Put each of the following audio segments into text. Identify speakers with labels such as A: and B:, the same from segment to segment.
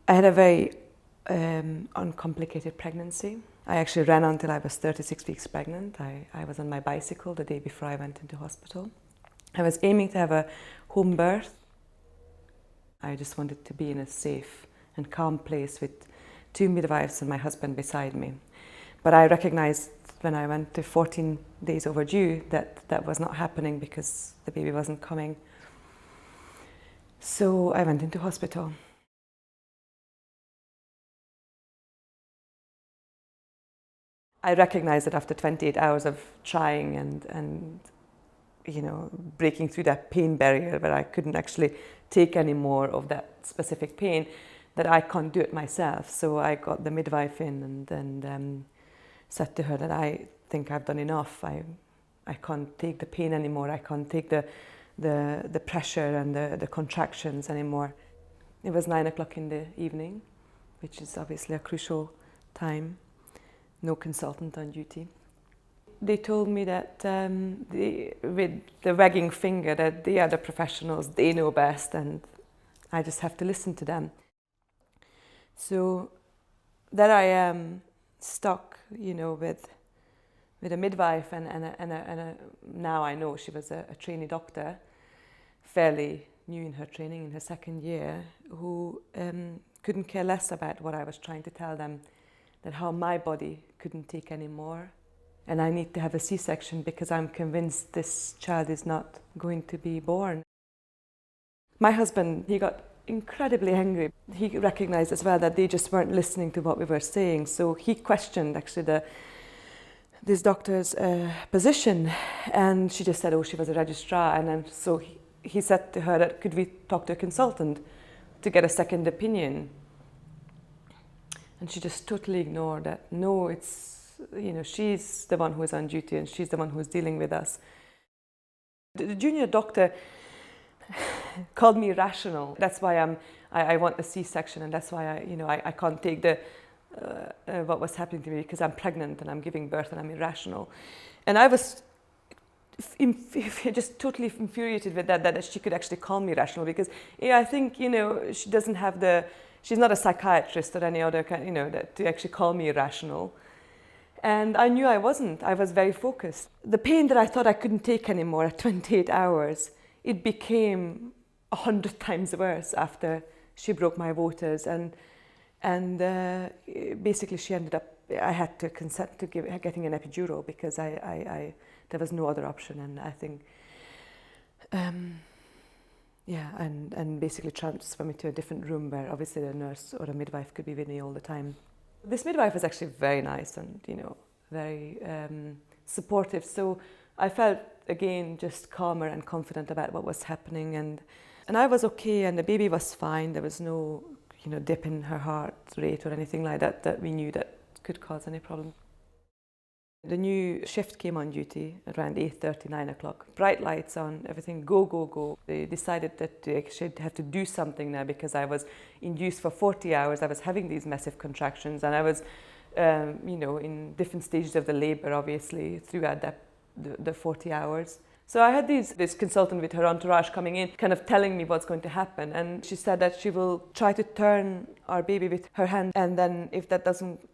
A: I had a very uncomplicated pregnancy. I actually ran until I was 36 weeks pregnant. I was on my bicycle the day before I went into hospital. I was aiming to have a home birth. I just wanted to be in a safe and calm place with 2 midwives and my husband beside me. But I recognized when I went to 14 days overdue that that was not happening because the baby wasn't coming. So I went into hospital. I recognized that after 28 hours of trying and breaking through that pain barrier where I couldn't actually take any more of that specific pain, that I can't do it myself. So I got the midwife in and said to her that I think I've done enough. I can't take the pain anymore. I can't take the pressure and the contractions anymore. It was 9 o'clock in the evening, which is obviously a crucial time. No consultant on duty. They told me that with the wagging finger that they are the professionals, they know best, and I just have to listen to them. So there I am, stuck, with a midwife and now I know she was a trainee doctor, fairly new in her training, in her second year, who couldn't care less about what I was trying to tell them, that how my body couldn't take any more. And I need to have a C-section because I'm convinced this child is not going to be born. My husband, he got incredibly angry. He recognized as well that they just weren't listening to what we were saying. So he questioned actually this doctor's position. And she just said, oh, she was a registrar. And then so he said to her that could we talk to a consultant to get a second opinion? And she just totally ignored that. No, it's, she's the one who is on duty and she's the one who's dealing with us. The junior doctor called me irrational. That's why I want a C-section, and that's why I can't take what was happening to me because I'm pregnant and I'm giving birth and I'm irrational. And I was just totally infuriated with that she could actually call me irrational because I think, she doesn't have she's not a psychiatrist or any other kind, to actually call me irrational. And I knew I wasn't. I was very focused. The pain that I thought I couldn't take anymore at 28 hours, it became 100 times worse after she broke my waters. And basically she ended up, I had to consent to getting an epidural because there was no other option. And I think, and basically transfer me to a different room where obviously the nurse or a midwife could be with me all the time. This midwife was actually very nice and, very supportive. So I felt, again, just calmer and confident about what was happening. And I was okay and the baby was fine. There was no, dip in her heart rate or anything like that we knew that could cause any problem. The new shift came on duty around 8:30, 9 o'clock. Bright lights on, everything, go, go, go. They decided that they actually have to do something now because I was induced for 40 hours. I was having these massive contractions and I was, in different stages of the labor, obviously, throughout the 40 hours. So I had this consultant with her entourage coming in, kind of telling me what's going to happen. And she said that she will try to turn our baby with her hand. And then if that doesn't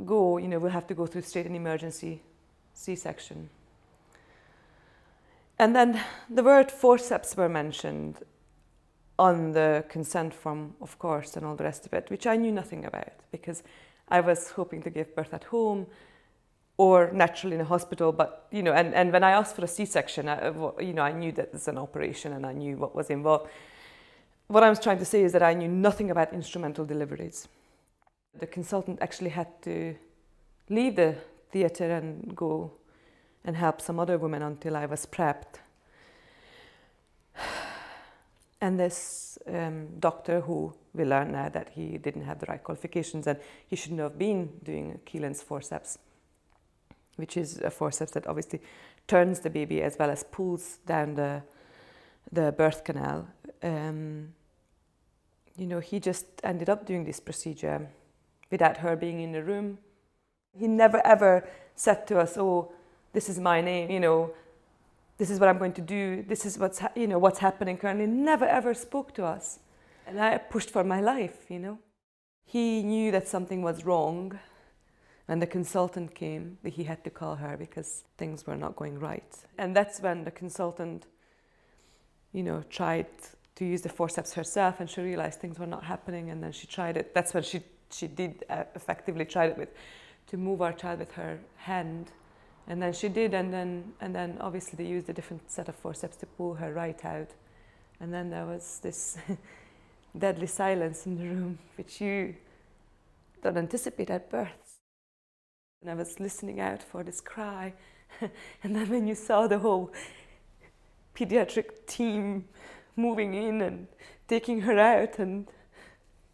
A: go, we'll have to go through straight an emergency C-section. And then the word forceps were mentioned on the consent form, of course, and all the rest of it, which I knew nothing about because I was hoping to give birth at home or naturally in a hospital. But, and when I asked for a C-section, I knew that it's an operation and I knew what was involved. What I was trying to say is that I knew nothing about instrumental deliveries. The consultant actually had to leave the theatre and go and help some other women until I was prepped. And this doctor, who we learned now that he didn't have the right qualifications and he shouldn't have been doing Kielland's forceps, which is a forceps that obviously turns the baby as well as pulls down the birth canal. He just ended up doing this procedure without her being in the room. He never ever said to us, oh, this is my name, this is what I'm going to do, this is what's happening currently. Never ever spoke to us. And I pushed for my life, He knew that something was wrong. When the consultant came, he had to call her because things were not going right. And that's when the consultant, tried to use the forceps herself, and she realized things were not happening, and then she tried it. That's when she did effectively tried it to move our child with her hand. And then she did, and then obviously they used a different set of forceps to pull her right out. And then there was this deadly silence in the room, which you don't anticipate at birth. And I was listening out for this cry. And then when you saw the whole pediatric team moving in and taking her out, and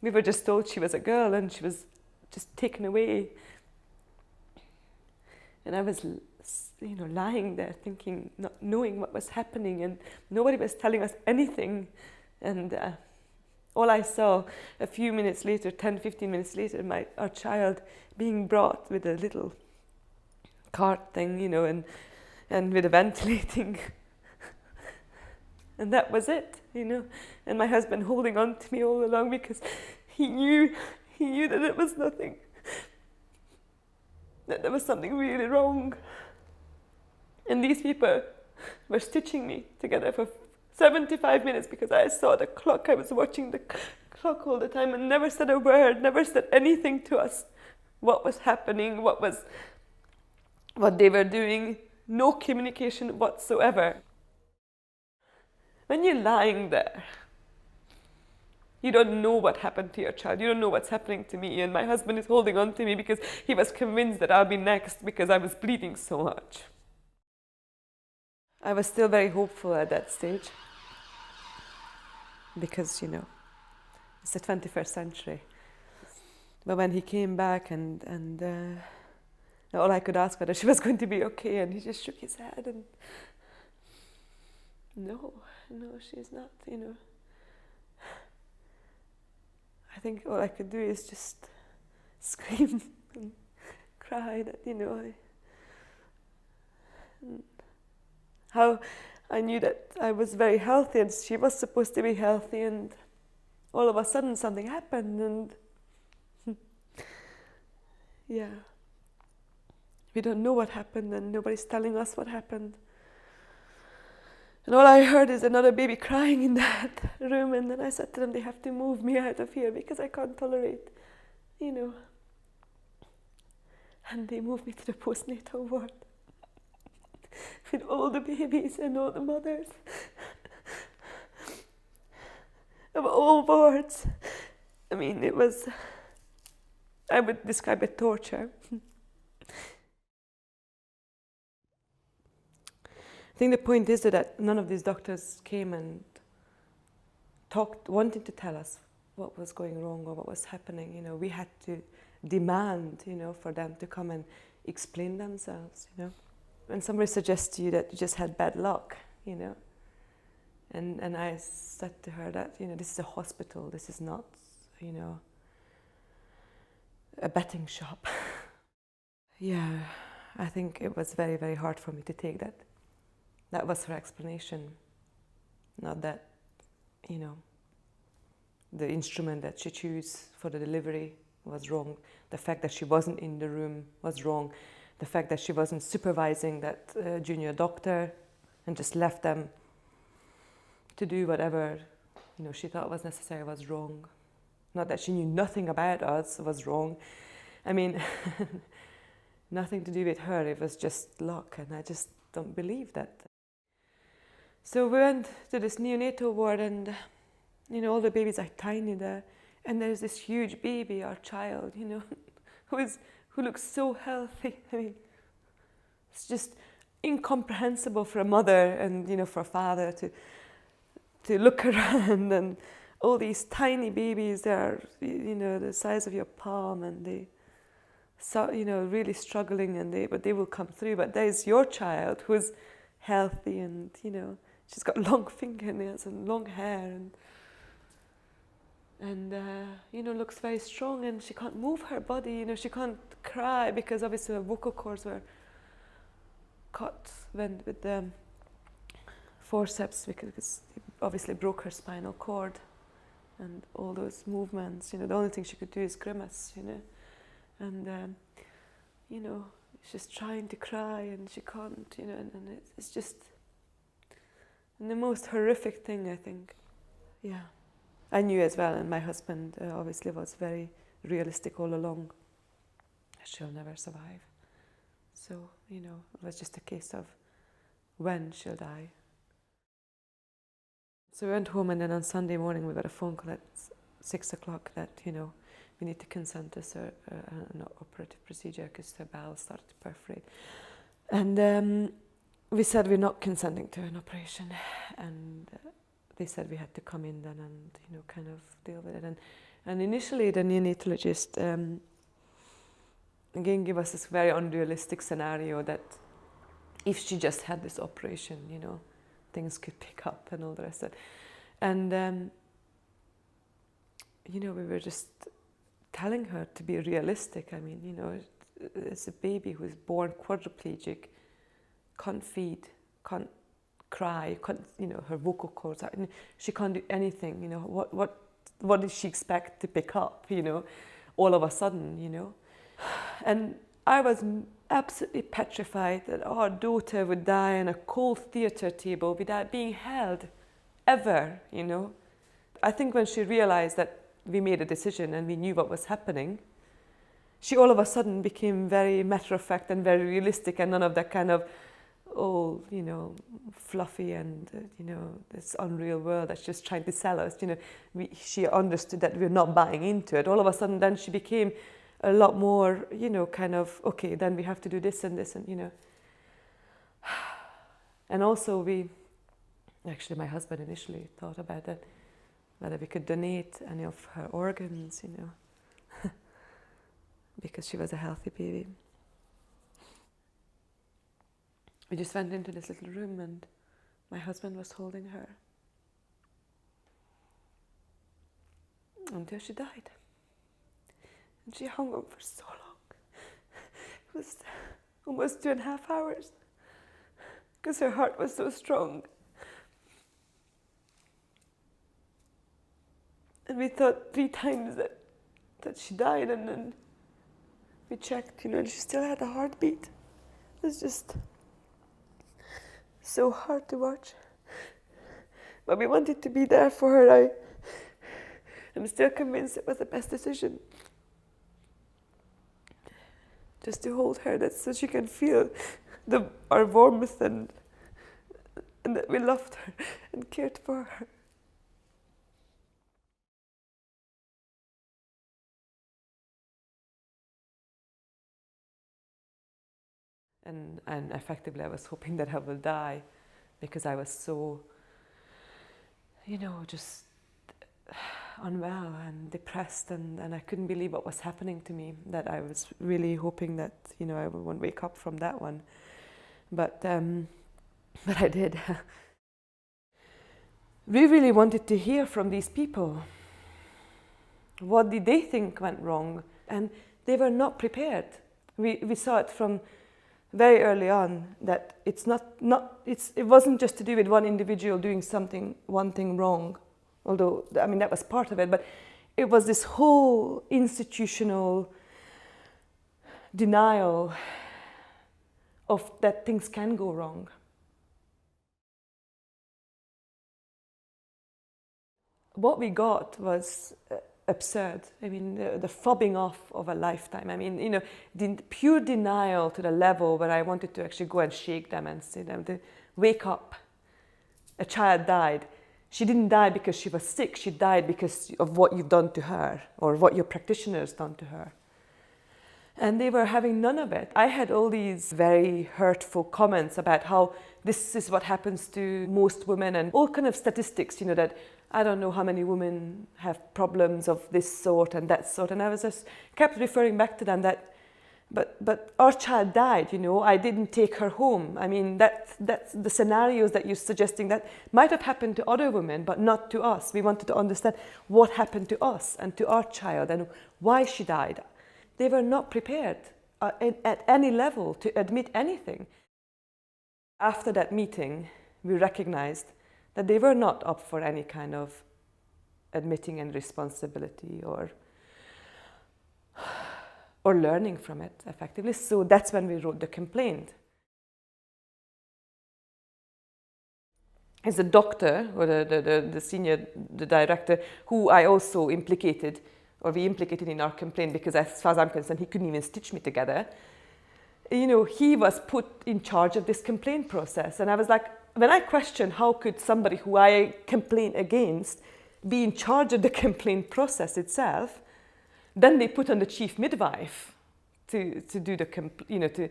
A: we were just told she was a girl and she was just taken away. And I was, lying there thinking, not knowing what was happening, and nobody was telling us anything. And all I saw a few minutes later, 10, 15 minutes later, our child being brought with a little cart thing, and with a ventilating. And that was it, And my husband holding on to me all along because he knew that it was nothing, that there was something really wrong. And these people were stitching me together for 75 minutes because I saw the clock. I was watching the clock all the time and never said a word, never said anything to us. What was happening, what they were doing, no communication whatsoever. When you're lying there, you don't know what happened to your child. You don't know what's happening to me. And my husband is holding on to me because he was convinced that I'll be next because I was bleeding so much. I was still very hopeful at that stage because, it's the 21st century. But when he came back and all I could ask whether she was going to be okay, and he just shook his head and no, she's not, I think all I could do is just scream and cry that, how I knew that I was very healthy and she was supposed to be healthy, and all of a sudden something happened, and we don't know what happened and nobody's telling us what happened. And all I heard is another baby crying in that room, and then I said to them, they have to move me out of here because I can't tolerate, And they moved me to the postnatal ward with all the babies and all the mothers of all wards. I mean, I would describe it torture. I think the point is that none of these doctors came and talked, wanting to tell us what was going wrong or what was happening. We had to demand, for them to come and explain themselves. When somebody suggests to you that you just had bad luck, and I said to her that this is a hospital. This is not, a betting shop. I think it was very, very hard for me to take that. That was her explanation, not that, the instrument that she chose for the delivery was wrong. The fact that she wasn't in the room was wrong. The fact that she wasn't supervising that junior doctor and just left them to do whatever, she thought was necessary was wrong. Not that she knew nothing about us was wrong. I mean, nothing to do with her, it was just luck, and I just don't believe that. So we went to this neonatal ward, and all the babies are tiny there, and there's this huge baby, our child, who looks so healthy. I mean, it's just incomprehensible for a mother and for a father to look around, and all these tiny babies, they are the size of your palm, and they really struggling, but they will come through. But there's your child who's healthy, and she's got long fingernails and long hair, and looks very strong, and she can't move her body, she can't cry because obviously her vocal cords were cut with the forceps because it obviously broke her spinal cord. and all those movements, the only thing she could do is grimace, and she's trying to cry and she can't, and it's just the most horrific thing, I think. Yeah. I knew as well, and my husband obviously was very realistic all along. She'll never survive. So, it was just a case of when she'll die. So we went home, and then on Sunday morning we got a phone call at 6 o'clock that, we need to consent to an operative procedure because her bowels started to perforate. And we said we're not consenting to an operation, and they said we had to come in then and, kind of deal with it. And initially the neonatologist again gave us this very unrealistic scenario that if she just had this operation, things could pick up and all the rest of it. And, we were just telling her to be realistic. I mean, it's a baby who's born quadriplegic, can't feed, can't cry, can't, her vocal cords are, she can't do anything, what did she expect to pick up, all of a sudden, And I was absolutely petrified that our daughter would die on a cold theatre table without being held, ever, I think when she realized that we made a decision and we knew what was happening, she all of a sudden became very matter-of-fact and very realistic, and none of that kind of all, fluffy and, this unreal world that's just trying to sell us, she understood that we're not buying into it. All of a sudden then she became a lot more, kind of, okay, then we have to do this and this and, And also actually my husband initially thought about that, whether we could donate any of her organs, because she was a healthy baby. We just went into this little room and my husband was holding her until she died. And she hung on for so long. It was almost 2.5 hours because her heart was so strong. And we thought 3 times that she died, and then we checked, and she still had a heartbeat. It was just so hard to watch. But we wanted to be there for her. I'm still convinced it was the best decision. Just to hold her, so she can feel our warmth and that we loved her and cared for her. And effectively I was hoping that I will die because I was so, just unwell and depressed, and I couldn't believe what was happening to me, that I was really hoping that, I won't wake up from that one. But I did. We really wanted to hear from these people. What did they think went wrong? And they were not prepared. We saw it from very early on that it wasn't just to do with one individual doing one thing wrong, although that was part of it, but it was this whole institutional denial of that things can go wrong. What we got was absurd. The fobbing off of a lifetime. The pure denial to the level where I wanted to actually go and shake them and say them, wake up. A child died. She didn't die because she was sick. She died because of what you've done to her or what your practitioners done to her. And they were having none of it. I had all these very hurtful comments about how this is what happens to most women and all kind of statistics, that I don't know how many women have problems of this sort and that sort. And I was just kept referring back to them that, but our child died, I didn't take her home. That's the scenarios that you're suggesting that might have happened to other women, but not to us. We wanted to understand what happened to us and to our child and why she died. They were not prepared at any level to admit anything. After that meeting, we recognized that they were not up for any kind of admitting any responsibility or learning from it effectively. So that's when we wrote the complaint. As a doctor, or the director, who I also implicated, or we implicated in our complaint, because as far as I'm concerned, he couldn't even stitch me together. You know, he was put in charge of this complaint process. And I was like, when I questioned how could somebody who I complained against be in charge of the complaint process itself, then they put on the chief midwife to do the,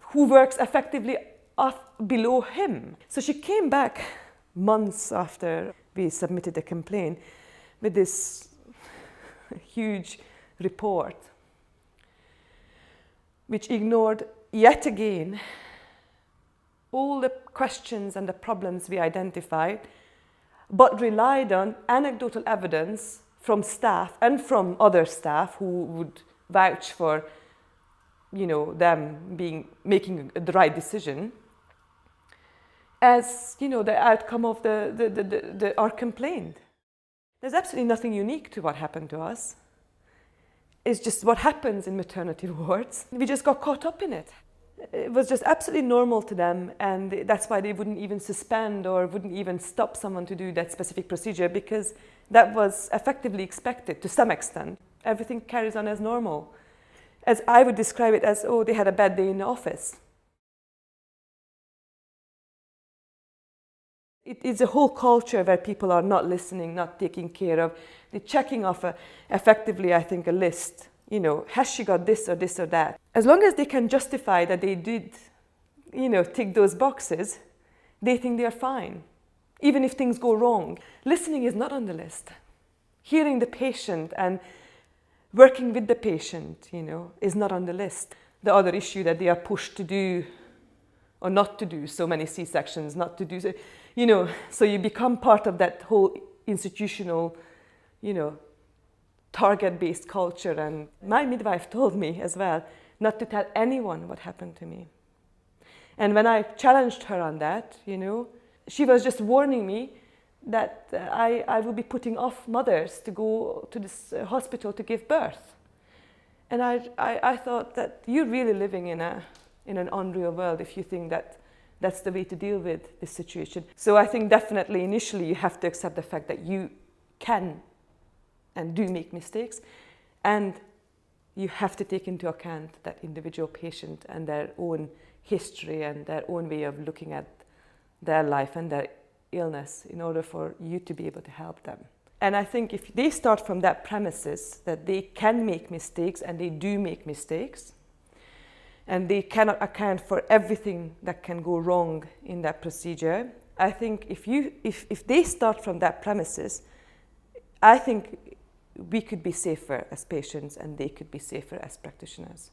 A: who works effectively below him. So she came back months after we submitted the complaint with this huge report, which ignored yet again all the questions and the problems we identified, but relied on anecdotal evidence from staff and from other staff who would vouch for, you know, them making the right decision as, you know, the outcome of our complaint. There's absolutely nothing unique to what happened to us. It's just what happens in maternity wards. We just got caught up in it. It was just absolutely normal to them, and that's why they wouldn't even suspend or wouldn't even stop someone to do that specific procedure, because that was effectively expected to some extent. Everything carries on as normal. As I would describe it as, oh, they had a bad day in the office. It is a whole culture where people are not listening, not taking care of. They're checking off effectively, I think, a list. You know, has she got this or this or that? As long as they can justify that they did, you know, tick those boxes, they think they are fine, even if things go wrong. Listening is not on the list. Hearing the patient and working with the patient, you know, is not on the list. The other issue that they are pushed to do or not to do so many C-sections, not to do, you know, so you become part of that whole institutional, you know, target-based culture. And my midwife told me as well not to tell anyone what happened to me. And when I challenged her on that, you know, she was just warning me that I will be putting off mothers to go to this hospital to give birth. And I thought that you're really living in an unreal world if you think that that's the way to deal with this situation. So I think definitely initially you have to accept the fact that you can and do make mistakes, and you have to take into account that individual patient and their own history and their own way of looking at their life and their illness in order for you to be able to help them. And I think if they start from that premises that they can make mistakes, and they do make mistakes, and they cannot account for everything that can go wrong in that procedure, I think if they start from that premises, I think we could be safer as patients and they could be safer as practitioners.